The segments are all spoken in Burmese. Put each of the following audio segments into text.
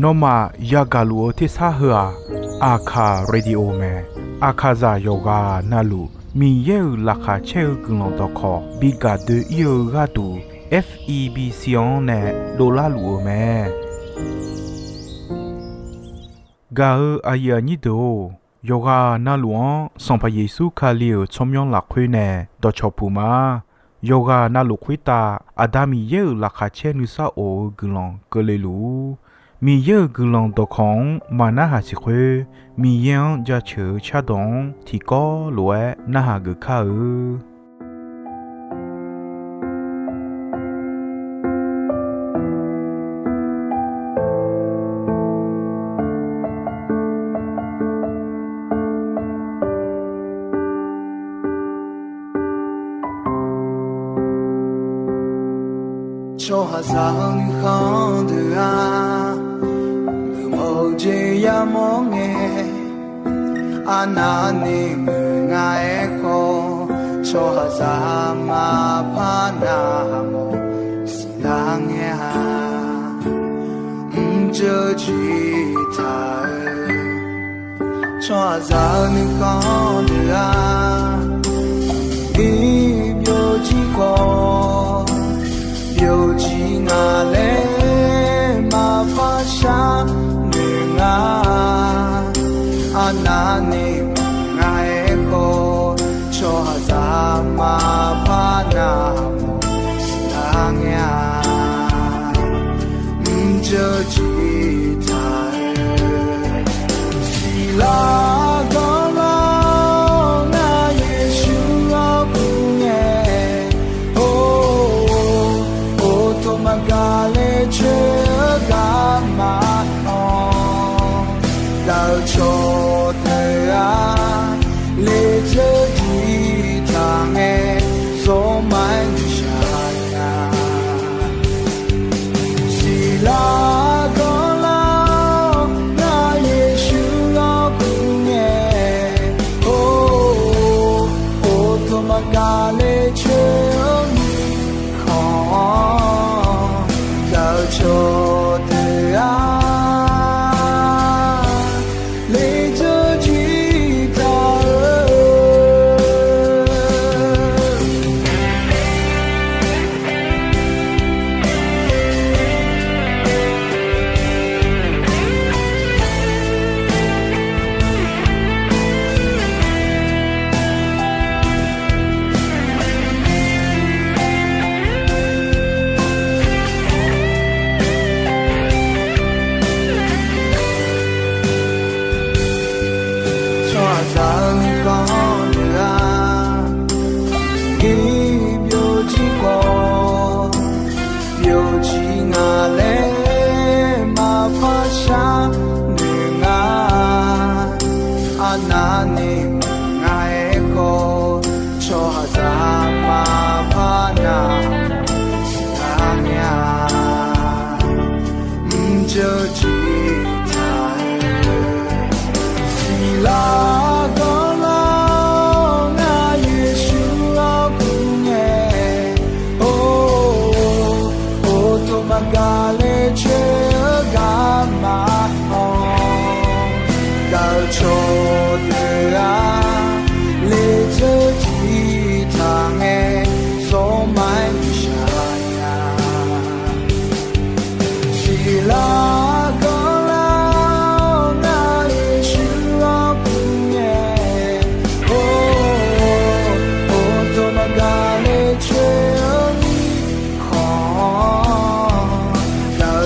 နောမယာဂလူအတိစာဟာအာခာရေဒီယိုမဲအာခာဇာယောဂာနာလူမီယေလာခါချဲကုလွန်တော့ခေါ်ဘီဂါဒီယောဂါတူ FEB စီယွန်နဲ့ဒေါ်လာလူမဲဂါအာယာနီဒိုယောဂာနာလူန်စံဖယေစုခါလီယချုံယွန်လာခွေးနဲ့တော့ချောပူမာယောဂာနာလူခွေးတာအဒါမီယေလာခါချဲနုစာအိုဂလွန်ကလေးလူမီယေဂလွန်တော့ခေါင်မနာဟာစီခွေမီယန်ကြချေချဒုံတီကောလွဲနာဟာဂခါ说好早你好的啊，我这呀么哎，啊那你们爱好，说好早嘛怕那么是啷呀，这吉他，说好早你好的啊，你有几个？有几那嘞嘛发下女啊，啊那你爱好，说哈咋嘛怕那么是啷呀？这吉他是啦个啦，那也是老姑娘。嘎嘞车嘎嘛哦，到处的啊，列着地堂哎，走满下呀，是啦个啦，那也是老姑娘哦，哦，多么嘎嘞车。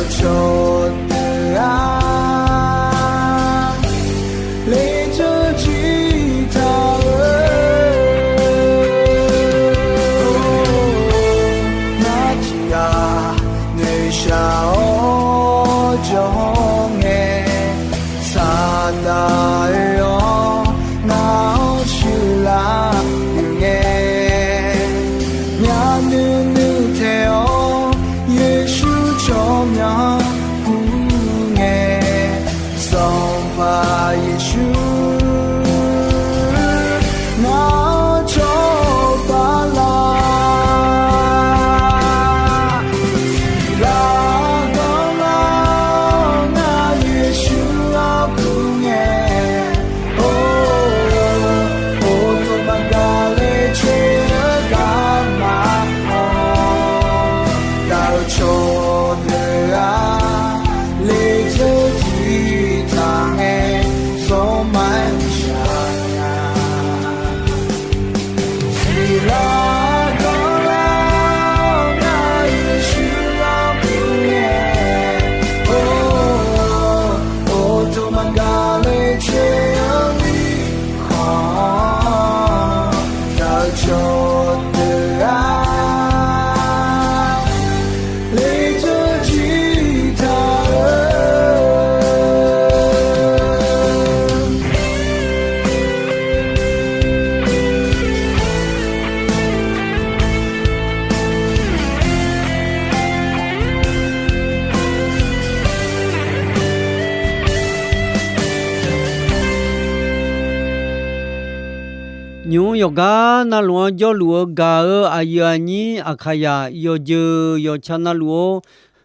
说的啊，lấy着吉他求的啊，泪就几场哎，充满想啊，虽然够了，那也需要不念，哦，多么高嘞，却有你好，要求的啊。牛有个那罗叫罗嘎尔阿亚尼阿卡亚有就有查那罗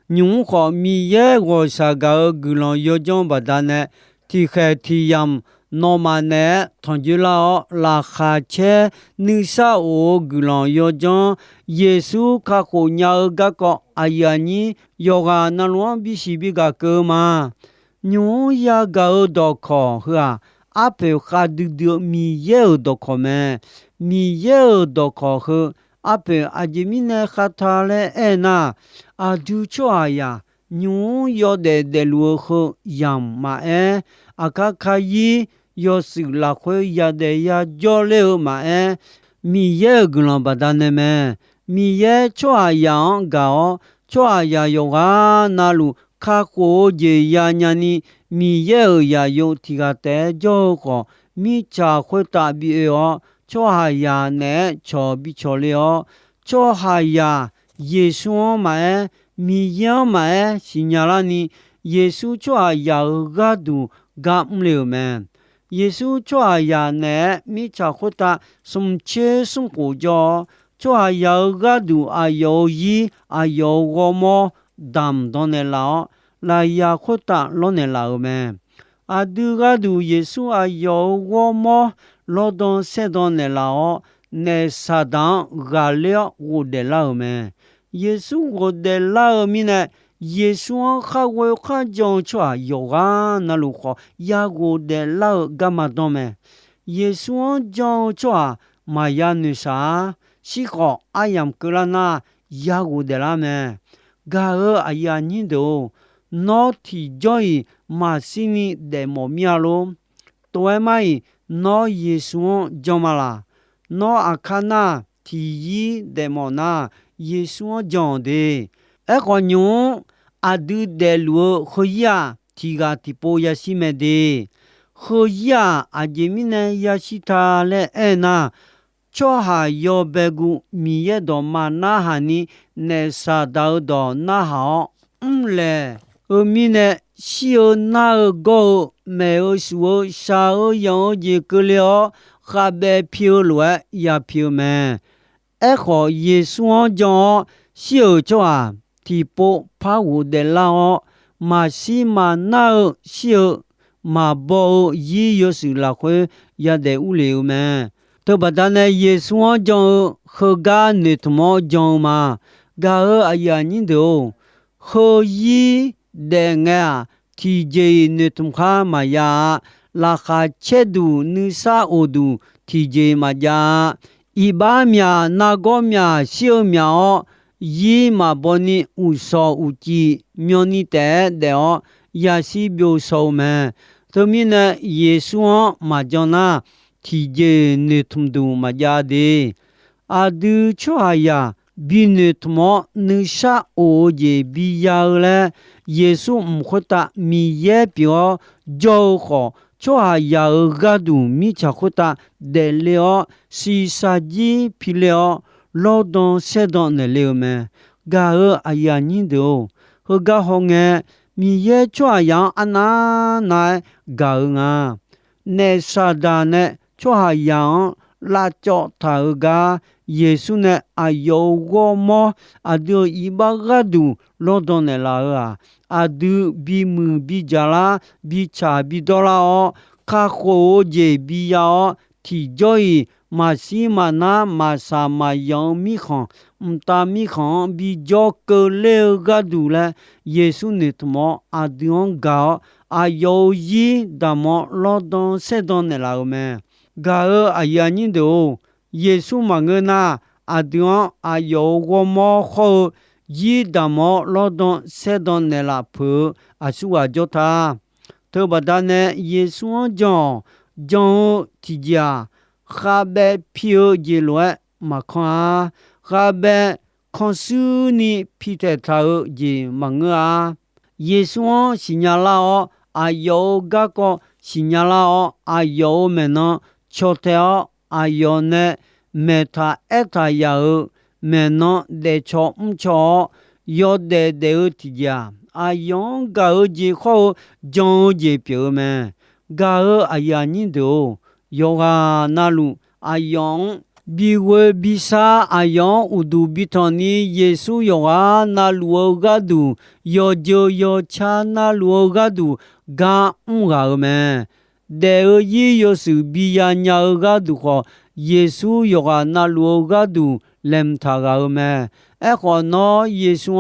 牛和米耶我啥个古浪有种不单呢，提开提样诺曼呢，同居了拉哈切尼萨欧古浪有种耶稣卡口鸟个个阿亚尼有个那罗比西比个个嘛，牛呀个多可是啊。阿佩哈嘟嘟米耶多可咩？米耶多可呵？阿佩阿吉米呢？哈塔嘞哎那阿杜乔呀，牛要得路呵样嘛哎？阿卡卡伊要是拉回呀得呀叫了嘛哎？米耶个啷巴达呢咩？米耶乔样搞乔呀有啊那路卡过节呀伢呢？米耶呀有提个带着个米茶会打比哦，做下呀呢，做比做了，做下呀耶稣买米耶买，新伢啦呢，耶稣做下呀个都个唔了咩？耶稣做下呀呢，米茶会打送车送过着，做下呀个都啊有伊啊有我么담到呢啦。来呀，扩大老年老咩？阿杜个杜耶稣啊有我么劳动适当的老，那适当个了我的老咩？耶稣我的老咩呢？耶稣哈我哈讲出啊有啊那路好呀我的老干嘛多咩？耶稣讲出啊嘛呀女啥？是个阿样个啦那呀我的啦咩？噶尔阿呀你都。nó thì joy mà xin để mò mía luôn tôi mai nó Giêsu jomala nó akana thì y để mò na Giêsu jong de e con nhung adu de lu khoya thì ga tipo ya si me de khoya ajemine ya sita le ena cho ha yo begu mi ye do ma na hani ne sa da do na ha le ở miền này siêu na ở go mẹ ở suo sa ở yang gì cứ liao khá bé phiêu lúa ya phiêu mẹ ở họ Giêsu cho siêu cho à thì bộ phá vụ để lao mà si mà na ở siêu mà bộ yi yo sự là khơi ya để u liu mẹ tôi bảo ta này Giêsu cho khờ ga nè thằng mò cho mà ga ở ai nhìn đâu khờ yi để nghe thì dây nữ thùng khá mà ya là khá chế đủ nữ sa ô đủ thì dây mà ya y ba mía na go mía siêu mía y mà bọn ni u so u chi miêu ni tế để ya si biểu sâu mẹ tôi mình là Giêsu mà cho na thì dây nữ thùng đủ mà ya đi à đứa cho ya bi nữ thùng nữ sa ô dây bi ya le Giêsu không ta mi ye biểu dâu họ cho ya ga du mi cha ta để leo si sa ji pi leo lo don se don ne leo me ga aya ni do ho ga ho nge mi ye cho ya ana na ga nga ne sa da ne cho ya la cho ta ga Giêsu ne ayo go mo adu iba ga du lo don ne la adu bi mu bi jala bi cha bi dola o ka kho je bi ya ti joy ma si ma na ma sa ma yang mi khon ตามีของบีจอเกเลกาดูแลเยซูนิตมออาดิองกาอาโยยีดามอลอดอนเซดอนเนลาเมกาอาญานิโดเยซูมังเงนาอาดิองอาโยวมอโคยีดามอลอดอนเซดอนเนลาเพออาสุอาจอทาเธอบดาเนเยซูจองทิจาคาเบพิโอเจลวะมาคาคาเบคอนซูนีพิเตทาเจมังอาเยซูสิญาลาอาโยกะก็สิญาลาอาโยเมนโชเตอาโยเนเมทาเอตายาเมนเดชอมชอยอเดเดติจาอายองกาเจขอจงเจเปียวเมกาอายานิโดโยกานาลุอายองบีเวบิซาอายองอุดูบิทอนีเยซูโยกานาลัวกาดูโยโจโยชานาลัวกาดูกาอุกาเมเดยีโยสุบิยาญากาดูขอเยซูโยกานาลัวกาดูเลมทากาเมเอขอนอเยซู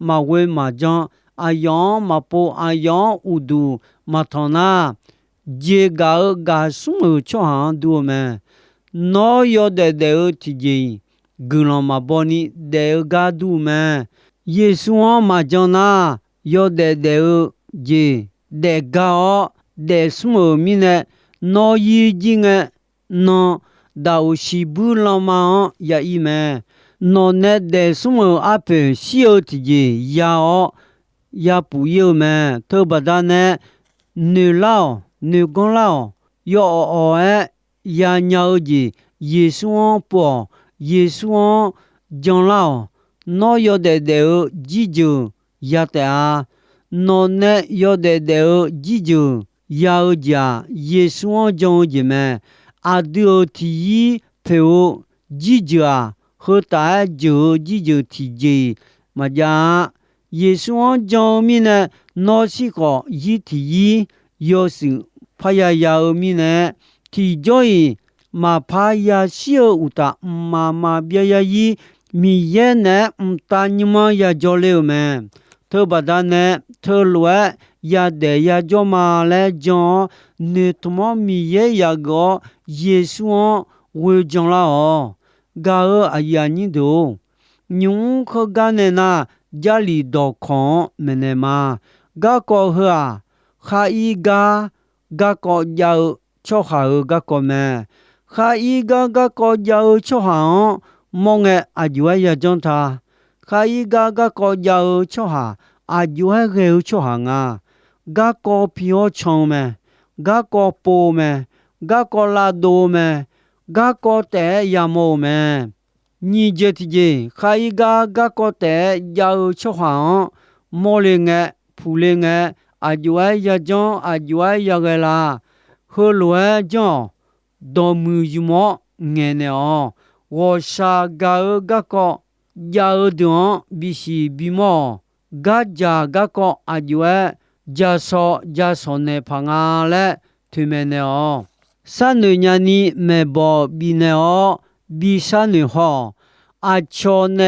มาเวมาจังอายองมาโปอายองอุดูมาทอนาเจกากาสุมชอหันดูเมนอยอเดเดติเจกุลมาบอนีเดกาดูเมเยซูมาจังนายอเดเดเจเดกาเดสุมมิเนนอยีจิงนอดาวชิบุลมายาอีเมนอเนเดสุมอาเปชิโอติเจยาปูเยเมเธอบดาเนนูลาวนูกงลาวยอเอยาญาจีเยซูปอเยซูจงลาวนอยอเดเดจิจูยาเตานอเนยอเดเดจิจูยาจาเยซูจงจิเมอาดูทีเพโอจิจูอาเฮตาจูจิจูทีเจมาจาเยซูจงมีเนนอสิกอยิทียอสุพยายามีเนทีจอยมาพายาชิโออุตามาเบียยายีมีเยเนตานิมายาจอเลวเมเธอบดาเนเธอลวยาเดยาจอมาเลจอเนตมอมีเยยาโกเยซูเวจงลาอกาอายานิโดยุงขกาเนนาจาลีดอกของเมเนมากาโกเฮาคาอีกากาโกยาชอหากาโกเมคาอีกากอยาชอหามองอายุยาจอนทาคาอีกากอยาชอหาอายุเกลชอหางากากอพิโอชองเมกากอโปเมกากอลาโดเมกากอเตยาโมเมညီเจติเจคาอีกากากอเตยาชอหามอเลงพูเลงอายุยาจอนอายุยาเกลาเฮลวจอนดอมือยุมอเงเนอวอชากากากอยาดอนบิชิบิมอกาจากากออายุจาโซเนพังาเลทุเมเนอสันญานีเมบอบิเนอบิสันหออาชเน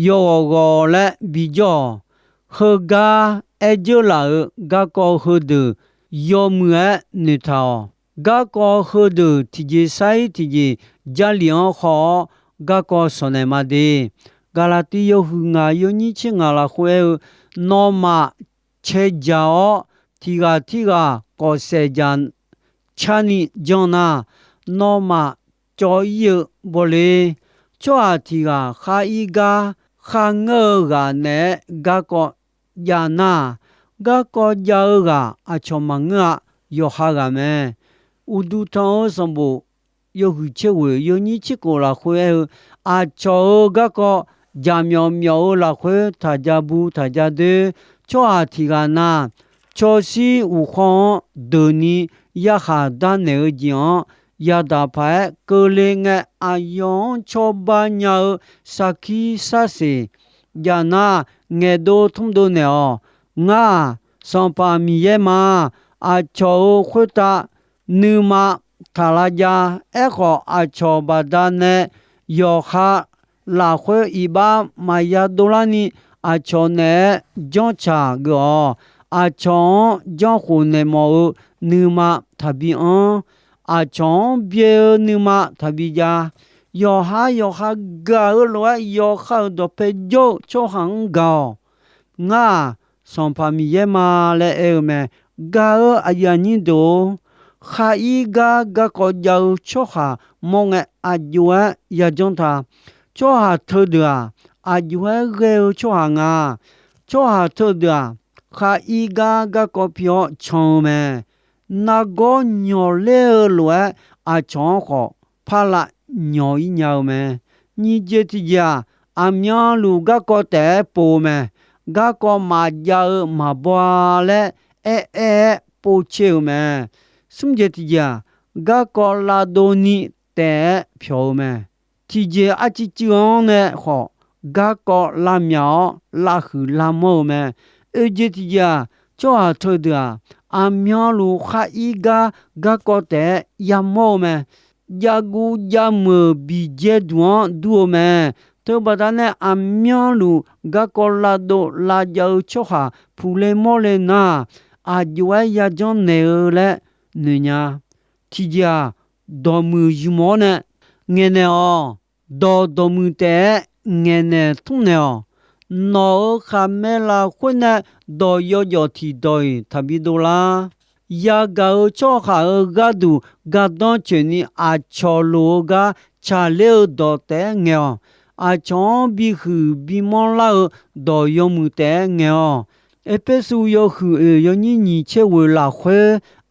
โยโกเลบิจอเฮกาเอจลากากอฮดยอมเอนิทากากอฮดทิเจไซทิเจจาลียอนขอกากอสเนมาเดกาลาติโยหุงาโยนิชิงาลาคเวนอมาเชจาอทิกาโกเซจันชานิจอนา နောမကြောယဘလေချွာတီကခာဤကခါငေကနဲ့ဂကောယာနာဂကောယာကအချောမငါယောဟာကမဲဥဒုထောစံဘူယောဟုချေဝယောညိချကိုလာခွဲအချောဂကောဂျာမြောမြောလာခွဲထာကြဘူးထာကြတဲ့ချွာတီကနာချောစီဥခွန်ဒနီယဟာဒနေဂျောยาดาภายเกเลงอายองชอบาญาสักขีสัสยานาเงโดทุมโดเนองาสัมปามีเยมาอาชอขุตานึมาทาลายาเอขออาชอบาดาเนโยคา လာခွေဤဘာမာယာဒိုလာနီအချောနဲ့ဂျွန်ချာဂောအချောဂျွန်ခုနေမောနူမသဘီအန်အချောဘေနူမသဘီယာယောဟာဂါလောယောခါဒပေဂျိုချိုဟန်ဂောငါစွန်ဖာမီယေမာလေအေမဲဂါအယာနီဒိုခါဤဂါကောဂျောချိုဟာမောငဲအဂျွဲယာဂျွန်သာချိုဟာထဒွာအဂျွဲရေချိုဟာငါချိုဟာထဒွာခါဤဂါကောပြောချောင်းမဲနာဂောညောလေလွဲအချောင်းခေါဖလာညောဤညောမဲညီကျတိကြအမြောလူကောတဲပိုမဲကောမာယာမဘွာလေအဲပိုချေမဲစွန်ကျတိကြကောလာဒိုနီတဲဖြောမဲတီဂျေအချီချွန်နဲ့ခေါကောလာမြောလာခူလာမောမဲအဂျတိကြချောထဒွာအမြောလူခါဤကောတဲယမောမဲယာဂူဂျမ်ဘီဂျေဒွန်ဒူမဲတောပဒနဲ့အမြောလူကောလာဒိုလာဂျောချောဟာဖူလေမောလေနာအဂျွဲယာဂျွန်နေလေနညာတီဂျာဒေါ်မူယူမောနဲ့ငယ်နေအောဒေါ်မူတဲငယ်နေထုံနေအောနောခမဲလာခွနဲ့ဒေါ်ယောတီဒိုသဘီဒိုလာယာဂါချောခါဂါဒူဂါဒွန်ချနီအချောလိုဂါချာလေဒေါ်တဲငယ်အချောဘီခူဘီမောလာဒေါ်ယောမူတဲငယ်အပစုယောခူယောညညီချေဝလာခွဲ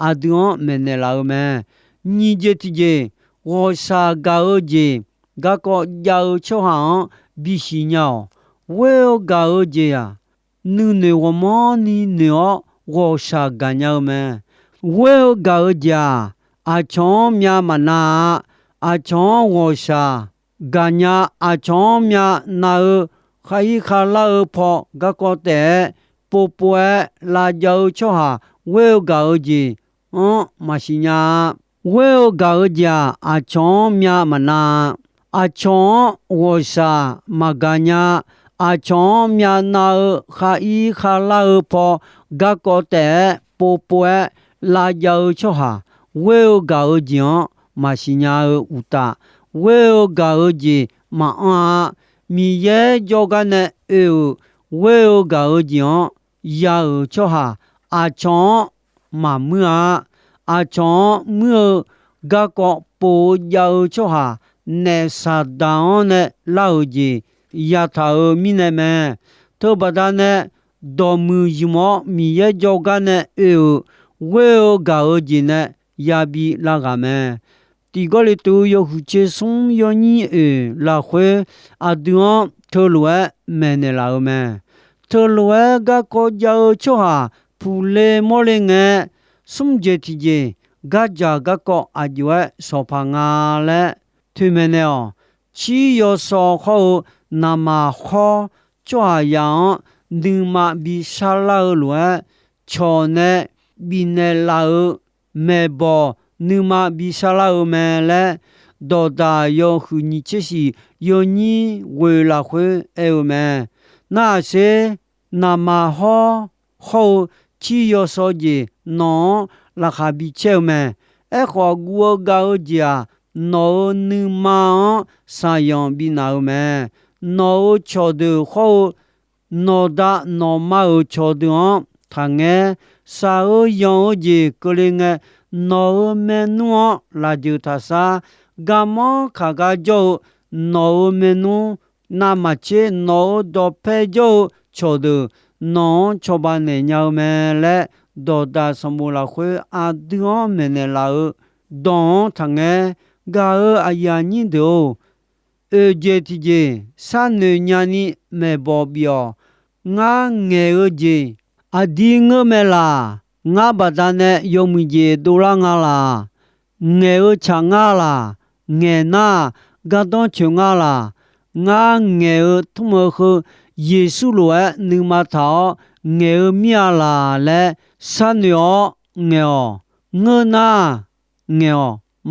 အဒွန်မနေလာမဲညီဂျတိဂျေဝါစာဂါဂျေဂါကောဂျာချောဟန်ဘီရှိညောဝဲဂါဂျေယာနုနေဝမောနီနေဝါစာဂါညောမဲဝဲဂါဂျာအချောမြမနာအချောဝါစာဂါညာအချောမြနာခိုင်ခါလာဖောဂါကောတဲပိုပွဲလာဂျောချောဟာဝဲဂါဂျီမရှိညာဝဲဂါဂျာအချောမြမနာအချောဝါစာမဂါညာအချောမြနာခိုင်ခါလာဖောဂါကောတဲပိုပွဲလာဂျောချောဟာဝဲဂါဂျီမရှိညာဥတာဝဲဂါဂျီမအာမီယေဂျောဂနဲ့ဝဲဂါဂျီယာချောဟာအချောမမွာအချောမြဂကောပိုယာချောဟာနေစာဒေါင်းနဲ့လောက်ကြီးယထာမိနေမဲတောပဒနဲ့ဒေါ်မူယမောမီယေဂျောဂနဲ့ဝဲဂါဂျီနဲ့ယာဘီလာဂမဲတီဂလီတူယခုချေဆုံယောနီလာခွေအဒွန်ထိုလွဲမဲနေလာမဲထိုလွဲဂကောဂျာချောဟာဖူလေမောလေငဲစွန်ဂျေတီဂျေဂါဂျာဂကောအဂျွဲစောဖာငါလဲထွေမဲနေအောင်ချီယောစောခေါနာမခေါ်ကြွာယံဒီမဘီရှာလာလွဲချောနေဘီနေလာမေဘောနုမဘီရှာလာမဲလဲဒေါ်တာယောခုနီချစီယောနီဝေလာခွေအဲမဲနာစေနာမဟောခေါ်ချီယောစောဂျေနောလာခဘီချဲမဲခေါ်ဂူဂါဂျာနောနုမစာယောဘီနာမဲနောချောဒခေါ်နောဒါနောမချောဒထငဲစာယောဂျေကလငဲနောမေနုလာဂျူသာစာဂမောခါဂါဂျိုနောမေနုနာမချေနောဒေါ်ဖေဂျိုချောဒနောချောဘာနေညောမဲလဲဒေါ်ဒါစမူလာခွေအဒွန်မနေလာဒေါန်ထငဲဂါအယာညင်းတိုဂျေတီဂျေစနညာနီမေဘောဘီယောငါငဲဂျေအဒီငမဲလာငါဘာသာနဲ့ယုံမီဂျေဒိုလာငါလာငဲချာငါလာငဲနာဂါဒွန်ချငါလာငါငဲထုမခယေစုလိုအနုမထောငဲမြလာလဲစနယောငဲငနာငဲ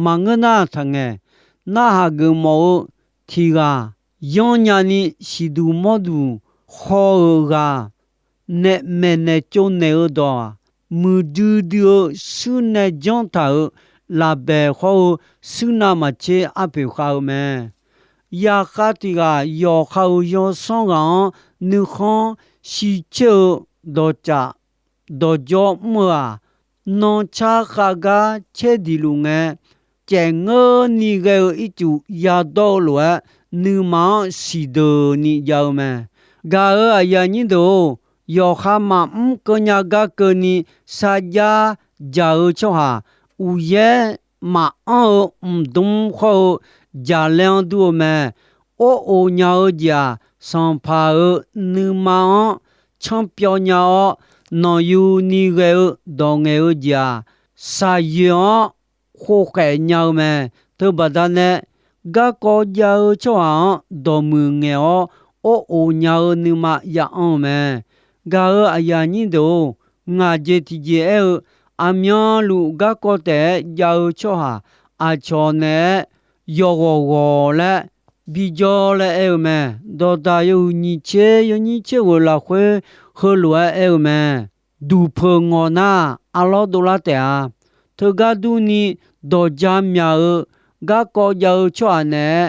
မငနာထငဲနာဟာဂမောထီက ယောညာနိရှိသူမောသူခေါ်ကနေမဲနေကျုံနေတော့မူဒူဒူဆုနေကြံတာလာဘေခေါ်ဆုနာမချေအဖေခေါ်မဲယာခတိကယောခေါ်ယောဆောင်ကနုခွန်ရှိချေတော့ကြတော့ကြောမွာနောချာခါကချေဒီလူငဲကျဲငေနီကဲအကျူယာတော့လွယ်နုမောင်စီဒိုနီယောမဲဂါအယာညင်တို့ယောခမကညာဂကနီစာဂျာဂျာချောဟာဦးရဲ့မအောင်ဒုံခေါ်ဂျာလန်ဒူမဲအိုညာဂျာစံဖာနုမောင်ချမ်ပီယံညာနော်ယူနီရဲဒေါငဲဂျာစာယောခိုခဲညာမဲသဘဒနဲ့ဂကောဂျာချောဟာဒေါ်မူငဲအိုညာနုမယာအောင်မဲဂါအယာညင်တို့ငါဂျေတီဂျေအမြောလူဂကောတဲ့ဂျာချောဟာအချောနဲ့ယောဂောလဲဘီဂျောလဲမဲဒေါ်တာယုညိချေဝလာခွေခလွယ်မဲဒူဖငောနာအလောဒလာတဲ့ထဂဒူနီဒေါ်ဂျာမြာဂကောဂျာချောနဲ့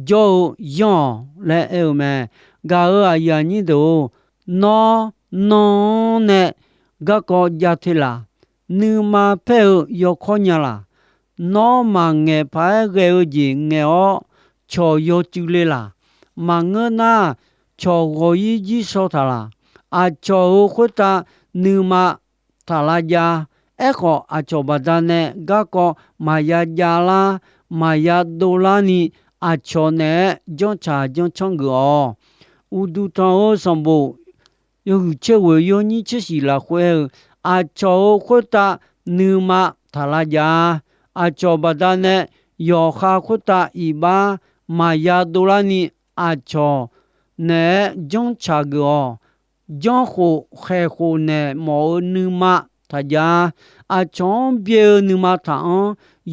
ဂျောယောလဲမဲဂါအယာညင်တို့နော်နဲ့ဂကောဂျာထေလာနုမာဖဲယောခေါညာလာနော်မငဲဖာရဲကြီးငဲချောယောကျူလေလာမငနာချောကိုကြီးစောထားလာအချောခွတာနုမာထလာဂျာအခုအချောဘဒနဲ့ဂကောမာယာဂျာလာမာယာဒိုလာနီအချောနဲ့ဂျွန်ချာဂျွန်ချောင်းကောဥဒူတောစံဘိုယောချေဝယောညိချစီလာခွဲအချောခွတာနုမာထလာဂျာအချောဘဒနဲ့ယောခါခွတာဤဘာမာယာဒိုလာနီအချောနဲ့ဂျွန်ချာကောဂျွန်ခိုခဲခိုနဲ့မောနုမာထဂျာအချောပြေနုမာထန်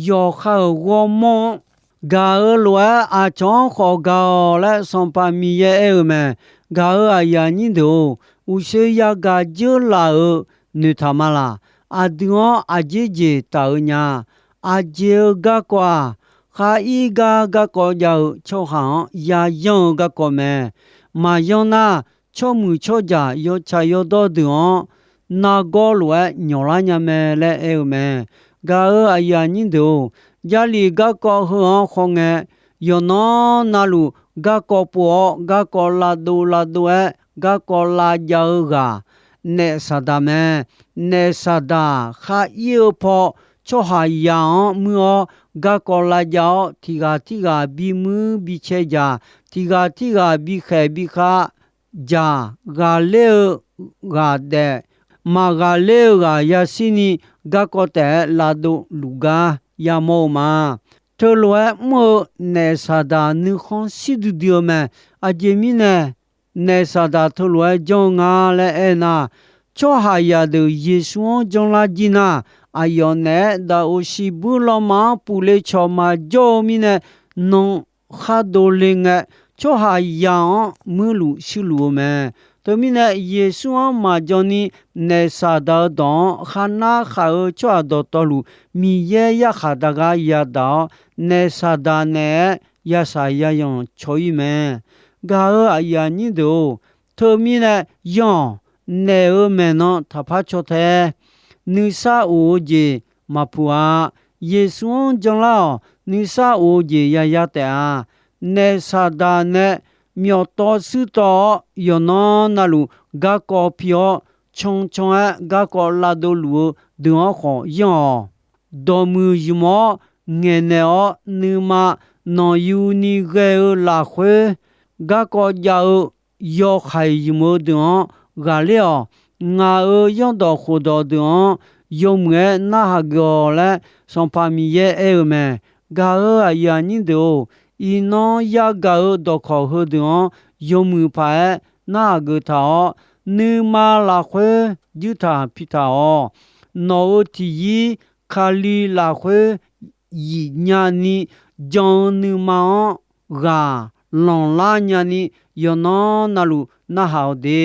ယောခါဝမောဂါလွယ်အချောခေါ်ကောလဲစွန်ပါမီရဲ့မဲဂါအယာညင်တို့ဦးရှိယာဂါဂျလာနုထမလာအဒွန်အဂျေဂျေတာညာအဂျေဂကွာခါဤဂါဂကောကြောချောဟန်ယာယောဂကောမဲမာယောနာချောမှုချောကြယောချာယောတော်ဒွန်နာဂောလွယ်ညောလာညမဲလဲမဲဂါအယာညင်တို့ဂျာလီဂကောဟောခေါငဲယောနောနာလူဂကောပေါဂကောလာဒူလာဒွဲဂကောလာဂျာဂါနေဆာဒမဲနေဆာဒါခါယေဖောချောဟာယောင်မောဂကောလာဂျာတီဂါဘီမူဘီချေဂျာတီဂါဘီခဲဘီခါဂျာဂါလေဂါဒေမာဂါလေဂါယာစီနီဂကောတဲလာဒူလူဂါယာမောမာထလွဲမောနေဆာဒါနုခွန်စီဒူဒီယမဲအဂျေမီနေဆာဒါထလွဲဂျောငါလဲအဲနာချောဟာယာဒူယေရှုဂျွန်လာဂျီနာအယောနဲဒါအိုရှိဘူးလမပူလေချောမာဂျောမီနဲနုံခါဒိုလင်းငဲချောဟာယာမူလူရှုလူမဲတမီနဲယေရှုမာဂျောနီနေဆာဒါဒေါခနာခါချောဒတော်လူမီယေယခါဒဂါယာဒါနေဆာဒါနဲယာစာယာယံချောယီမဲဂါအယာညိတို့တမီနဲယောနေမဲနောထဖာချောတဲ့နုစာအိုဂျေမပူအားယေဆွန်ဂျလောနုစာအိုဂျေယာယတဲ့နေဆာဒါနဲမြော်တော်စုတော်ယောနောနာလူဂါကောဖျောချုံချုံဂါကောလာဒိုလူဒွန်ခေါယောဒေါ်မူယမောငေနေောနုမနော်ယူနီဂေလာခွေဂါကောဂျာယောခိုင်ယမောဒွန်ဂါလေငါယောတော်ခိုတော်ဒွန်ယုံငဲနာဟာဂောလဲစွန်ပါမီရဲ့မဲဂါအယာညင်တို့ဤနောယာဂါဒေါခေါ်ဟဒွန်ယုံမူဖာနာဂထောနုမာလာခွေဂျူတာပိတောနောတီခါလီလာခွေယညာနီဂျွန်နုမောဂါ လောင်လာညာနီယောနောနာလူနာဟောဒေ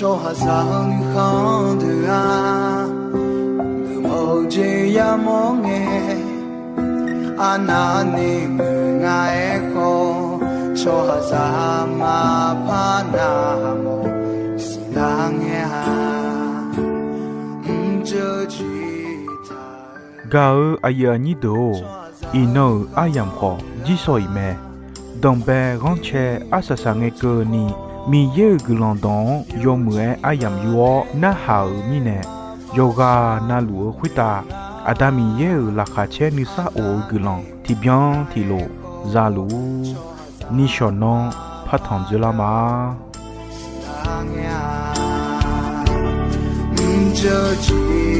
cho hà giang khang de a mơ màu je ya mo nghe anani mơ ngai ko cho hà giang ma pa na mo si lang ya je ji ta ga aya ni do ino ayam kho ji soi me dong be gon che asasa nge ko ni mi ye gulandon yomue ayam yo na hao mi ne yoga na lu khwita adami ye la kha che ni sa o gulan ti bien ti lo za lu ni shonon phathon jula ma lang ya je ji